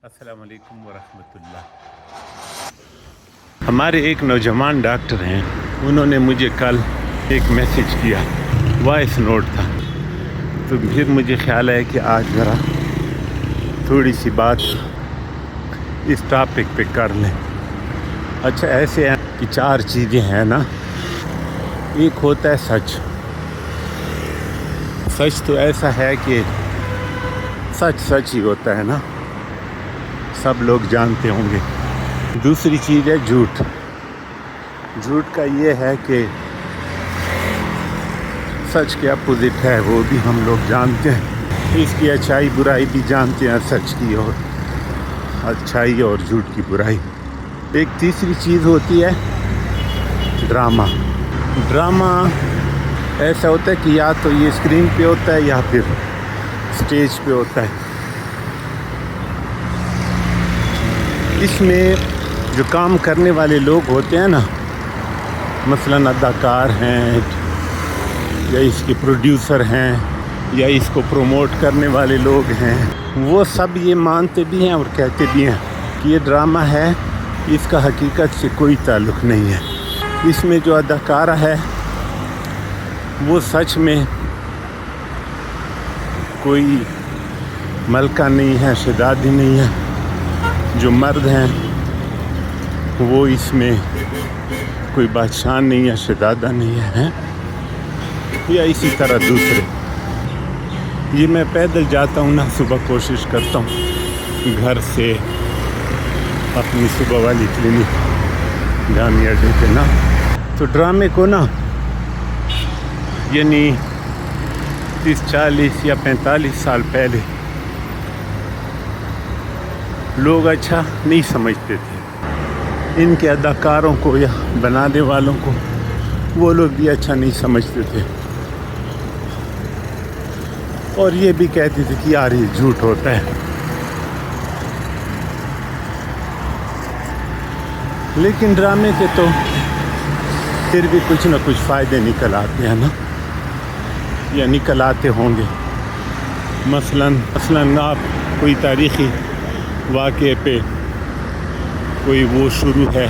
السلام علیکم ورحمۃ اللہ۔ ہمارے ایک نوجوان ڈاکٹر ہیں، انہوں نے مجھے کل ایک میسیج کیا، وائس نوٹ تھا، تو پھر مجھے خیال ہے کہ آج ذرا تھوڑی سی بات اس ٹاپک پہ کر لیں۔ اچھا، ایسے ہیں کہ چار چیزیں ہیں نا، ایک ہوتا ہے سچ۔ سچ تو ایسا ہے کہ سچ سچ ہی ہوتا ہے نا، سب لوگ جانتے ہوں گے۔ دوسری چیز ہے جھوٹ۔ جھوٹ کا یہ ہے کہ سچ کے اپوزٹ ہے، وہ بھی ہم لوگ جانتے ہیں، اس کی اچھائی برائی بھی جانتے ہیں، سچ کی اور اچھائی اور جھوٹ کی برائی۔ ایک تیسری چیز ہوتی ہے ڈرامہ۔ ڈرامہ ایسا ہوتا ہے کہ یا تو یہ اسکرین پہ ہوتا ہے یا پھر اسٹیج پہ ہوتا ہے۔ اس میں جو کام کرنے والے لوگ ہوتے ہیں نا، مثلاً اداکار ہیں یا اس کے پروڈیوسر ہیں یا اس کو پروموٹ کرنے والے لوگ ہیں، وہ سب یہ مانتے بھی ہیں اور کہتے بھی ہیں کہ یہ ڈرامہ ہے، اس کا حقیقت سے کوئی تعلق نہیں ہے۔ اس میں جو اداکارہ ہے وہ سچ میں کوئی ملکہ نہیں ہے، شہزادی نہیں ہے۔ جو مرد ہیں وہ اس میں کوئی بادشاہ نہیں ہے، شہزادہ نہیں ہے، یا اسی طرح دوسرے۔ یہ میں پیدل جاتا ہوں نا، صبح کوشش کرتا ہوں گھر سے اپنی صبح والی کلینک جامعہ اڈے پہ نا، تو ڈرامے کو نا یعنی 30 40 یا 45 سال پہلے لوگ اچھا نہیں سمجھتے تھے، ان کے اداکاروں کو یا بنانے والوں کو وہ لوگ بھی اچھا نہیں سمجھتے تھے، اور یہ بھی کہتے تھے کہ یار یہ جھوٹ ہوتا ہے۔ لیکن ڈرامے کے تو پھر بھی کچھ نہ کچھ فائدے نکل آتے ہیں نا، یا نکل آتے ہوں گے۔ مثلاً آپ کوئی تاریخی واقعے پہ کوئی وہ شروع ہے،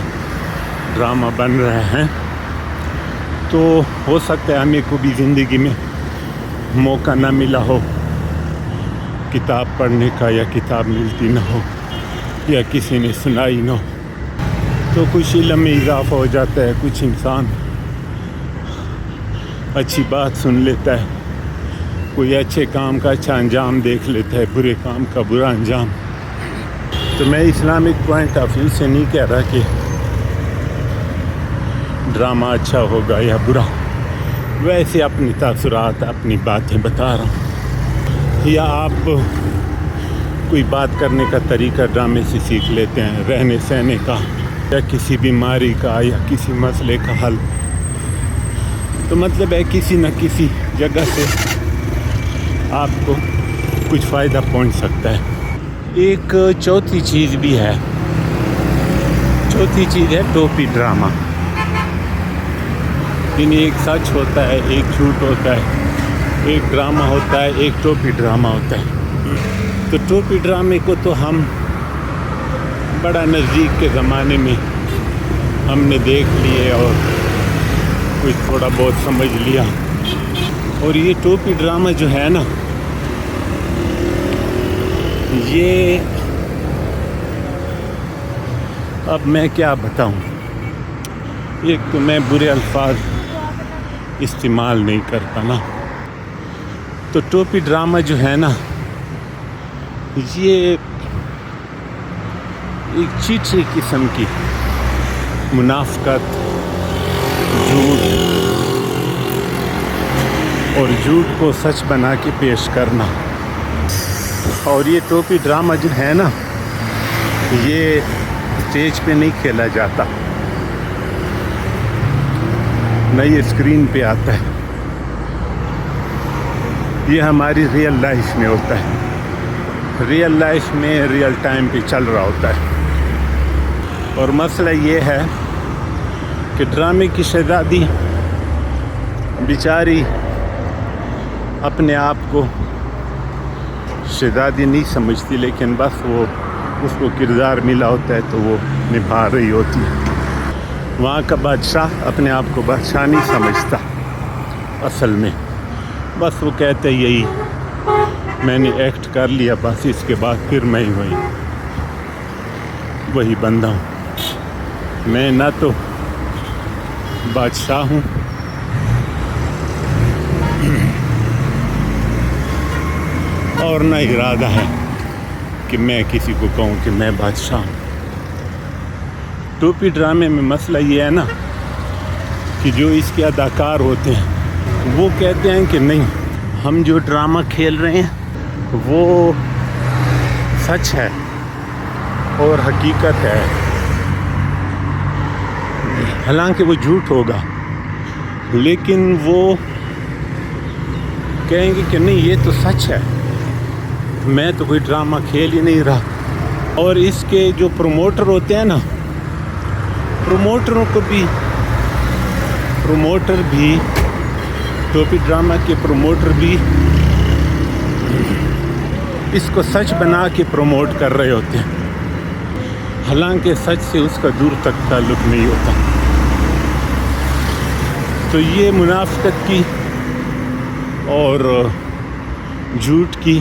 ڈرامہ بن رہے ہیں، تو ہو سکتا ہے ہمیں کو بھی زندگی میں موقع نہ ملا ہو کتاب پڑھنے کا، یا کتاب ملتی نہ ہو، یا کسی نے سنائی نہ ہو، تو کچھ علم میں اضافہ ہو جاتا ہے، کچھ انسان اچھی بات سن لیتا ہے، کوئی اچھے کام کا اچھا انجام دیکھ لیتا ہے، برے کام کا برا انجام۔ تو میں اسلامک پوائنٹ آف ویو سے نہیں کہہ رہا کہ ڈرامہ اچھا ہوگا یا برا، ویسے اپنی تاثرات اپنی باتیں بتا رہا ہوں۔ یا آپ کوئی بات کرنے کا طریقہ ڈرامے سے سیکھ لیتے ہیں، رہنے سہنے کا، یا کسی بیماری کا، یا کسی مسئلے کا حل، تو مطلب ہے کسی نہ کسی جگہ سے آپ کو کچھ فائدہ پہنچ سکتا ہے۔ ایک چوتھی چیز بھی ہے، چوتھی چیز ہے ٹوپی ڈرامہ۔ یعنی ایک سچ ہوتا ہے، ایک جھوٹ ہوتا ہے، ایک ڈرامہ ہوتا ہے، ایک ٹوپی ڈرامہ ہوتا ہے۔ تو ٹوپی ڈرامے کو تو ہم بڑا نزدیک کے زمانے میں ہم نے دیکھ لیے اور کچھ تھوڑا بہت سمجھ لیا، اور یہ ٹوپی ڈرامہ جو ہے نا، یہ اب میں کیا بتاؤں، ایک تو میں برے الفاظ استعمال نہیں کرتا نا، تو ٹوپی ڈرامہ جو ہے نا، یہ ایک چیٹی قسم کی منافقت، جھوٹ، اور جھوٹ کو سچ بنا کے پیش کرنا۔ اور یہ ٹوپی ڈرامہ جو ہے نا، یہ اسٹیج پہ نہیں کھیلا جاتا، نہ یہ اسکرین پہ آتا ہے، یہ ہماری ریئل لائف میں ہوتا ہے، ریئل لائف میں ریئل ٹائم پہ چل رہا ہوتا ہے۔ اور مسئلہ یہ ہے کہ ڈرامے کی شہزادی بیچاری اپنے آپ کو شہزادی نہیں سمجھتی، لیکن بس وہ اس کو کردار ملا ہوتا ہے تو وہ نبھا رہی ہوتی ہے. وہاں کا بادشاہ اپنے آپ کو بادشاہ نہیں سمجھتا اصل میں، بس وہ کہتے یہی میں نے ایکٹ کر لیا، بس اس کے بعد پھر میں ہی وہی بندہ ہوں. میں نہ تو بادشاہ ہوں اور نہ ارادہ ہے کہ میں کسی کو کہوں کہ میں بادشاہ ہوں. ٹوپی ڈرامے میں مسئلہ یہ ہے نا کہ جو اس کے اداکار ہوتے ہیں وہ کہتے ہیں کہ نہیں، ہم جو ڈرامہ کھیل رہے ہیں وہ سچ ہے اور حقیقت ہے، حالانکہ وہ جھوٹ ہوگا، لیکن وہ کہیں گے کہ نہیں یہ تو سچ ہے، میں تو کوئی ڈرامہ کھیل ہی نہیں رہا. اور اس کے جو پروموٹر ہوتے ہیں نا، پروموٹر بھی ٹوپی ڈرامہ کے پروموٹر بھی اس کو سچ بنا کے پروموٹ کر رہے ہوتے ہیں، حالانکہ سچ سے اس کا دور تک تعلق نہیں ہوتا. تو یہ منافقت کی اور جھوٹ کی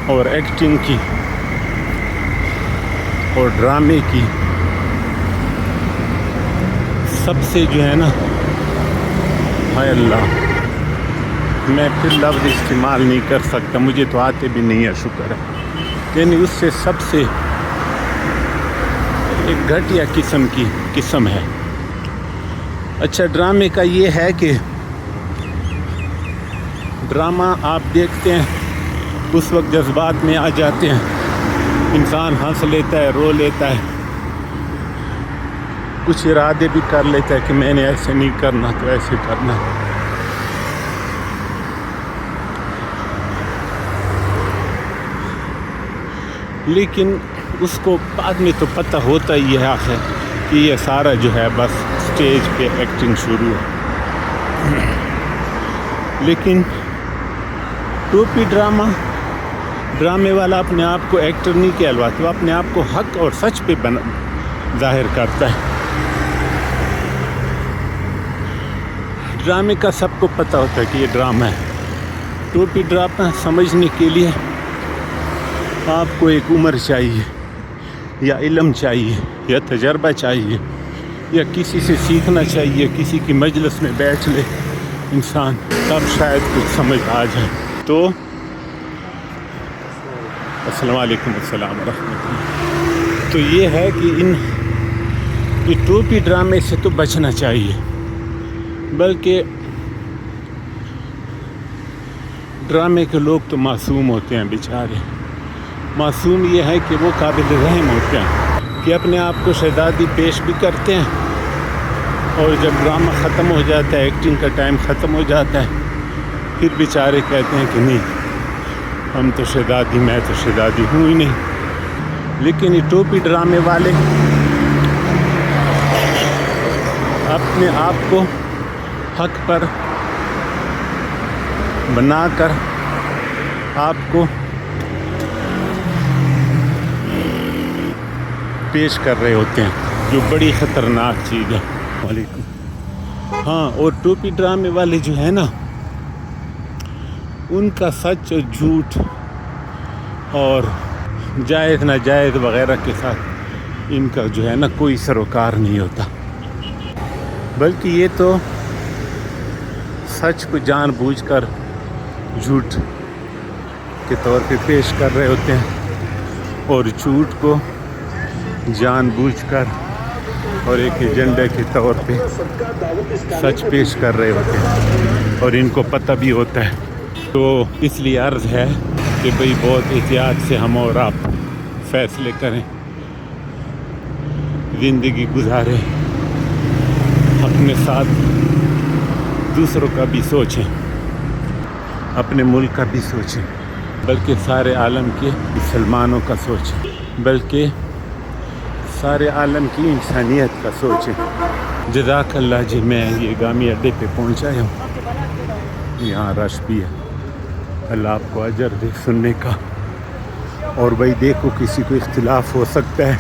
اور ایکٹنگ کی اور ڈرامے کی سب سے جو ہے نا، ہائے اللہ، میں پھر لفظ استعمال نہیں کر سکتا، مجھے تو آتے بھی نہیں ہے، شکر ہے، یعنی اس سے سب سے ایک گھٹیا قسم ہے. اچھا، ڈرامے کا یہ ہے کہ ڈرامہ آپ دیکھتے ہیں اس وقت جذبات میں آ جاتے ہیں، انسان ہنس لیتا ہے، رو لیتا ہے، کچھ ارادے بھی کر لیتا ہے کہ میں نے ایسے نہیں کرنا تو ایسے کرنا. لیکن اس کو بعد میں تو پتہ ہوتا ہی ہے آخر کہ یہ سارا جو ہے بس اسٹیج پہ ایکٹنگ شروع ہے. لیکن ٹوپی ڈرامے والا اپنے آپ کو ایکٹر نہیں کہلواتا، وہ اپنے آپ کو حق اور سچ پہ ظاہر کرتا ہے. ڈرامے کا سب کو پتہ ہوتا ہے کہ یہ ڈرامہ ہے. ٹوپی ڈرامہ سمجھنے کے لیے آپ کو ایک عمر چاہیے، یا علم چاہیے، یا تجربہ چاہیے، یا کسی سے سیکھنا چاہیے، کسی کی مجلس میں بیٹھ لے انسان، تب شاید کچھ سمجھ آ جائے. تو السلام علیکم ورحمۃ اللہ. تو یہ ہے کہ یہ ٹوپی ڈرامے سے تو بچنا چاہیے، بلکہ ڈرامے کے لوگ تو معصوم ہوتے ہیں بیچارے. معصوم یہ ہے کہ وہ قابل رحم ہوتے ہیں کہ اپنے آپ کو شہزادی پیش بھی کرتے ہیں، اور جب ڈرامہ ختم ہو جاتا ہے، ایکٹنگ کا ٹائم ختم ہو جاتا ہے، پھر بیچارے کہتے ہیں کہ نہیں، ہم تو شہزادی، میں تو شہزادی ہوں ہی نہیں. لیکن یہ ٹوپی ڈرامے والے اپنے آپ کو حق پر بنا کر آپ کو پیش کر رہے ہوتے ہیں، جو بڑی خطرناک چیز ہے. وعلیکم. ہاں، اور ٹوپی ڈرامے والے جو ہیں نا، ان کا سچ اور جھوٹ اور جائز ناجائز وغیرہ کے ساتھ ان کا جو ہے نا کوئی سروکار نہیں ہوتا، بلکہ یہ تو سچ کو جان بوجھ کر جھوٹ کے طور پہ پیش کر رہے ہوتے ہیں، اور جھوٹ کو جان بوجھ کر اور ایک ایجنڈے کے طور پہ سچ پیش کر رہے ہوتے ہیں، اور ان کو پتہ بھی ہوتا ہے. تو اس لیے عرض ہے کہ بھئی بہت احتیاط سے ہم اور آپ فیصلے کریں، زندگی گزاریں، اپنے ساتھ دوسروں کا بھی سوچیں، اپنے ملک کا بھی سوچیں، بلکہ سارے عالم کے مسلمانوں کا سوچیں، بلکہ سارے عالم کی انسانیت کا سوچیں. جزاک اللہ جی. میں یہ گامی اڈے پہ پہنچا ہوں، یہاں رش بھی ہے. اللہ آپ کو اجر دے سننے کا اور بھائی دیکھو کسی کو اختلاف ہو سکتا ہے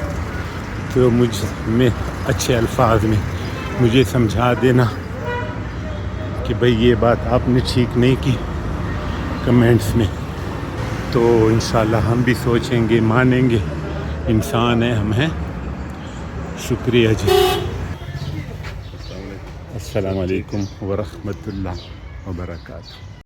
تو مجھ میں اچھے الفاظ میں مجھے سمجھا دینا کہ بھئی یہ بات آپ نے ٹھیک نہیں کی کمنٹس میں. تو انشاءاللہ ہم بھی سوچیں گے, مانیں گے, انسان ہیں ہم ہیں. شکریہ جی. السلام علیکم ورحمۃ اللہ وبرکاتہ.